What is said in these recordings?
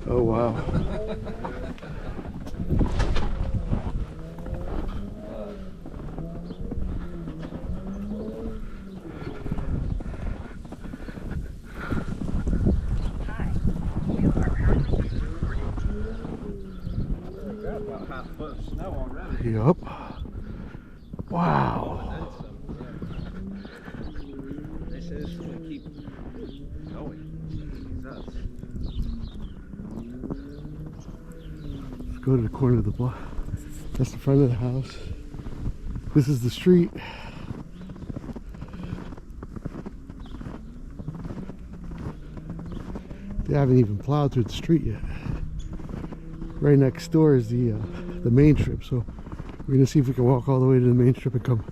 Oh wow. About half a foot of snow already. Yup. Wow. They say it's going to keep going. Jesus. Let's go to the corner of the block. That's the front of the house. This is the street. They haven't even plowed through the street yet. Right next door is the main strip, so we're gonna see if we can walk all the way to the main strip and come.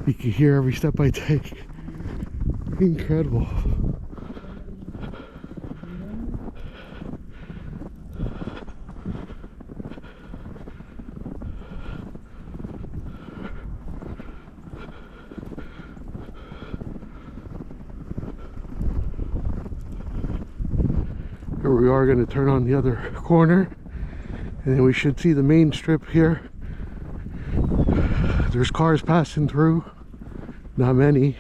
You can hear every step I take. Incredible. Here we are going to turn on the other corner, and then we should see the main strip here. There's cars passing through, not many.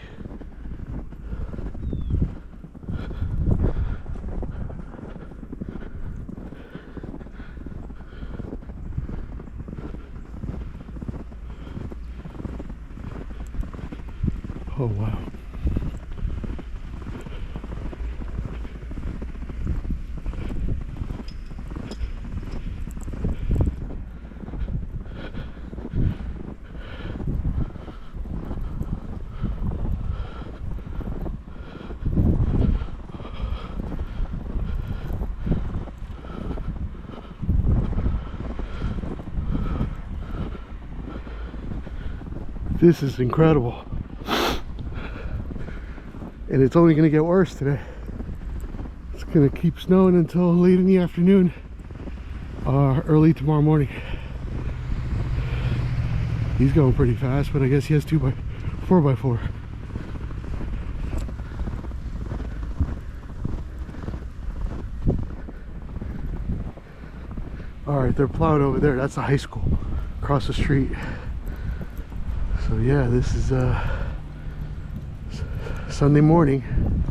Oh wow. This is incredible. And it's only going to get worse today. It's going to keep snowing until late in the afternoon, early tomorrow morning. He's going pretty fast, but I guess he has 4x4. All right, they're plowed over there. That's the high school across the street. So yeah, this is Sunday morning.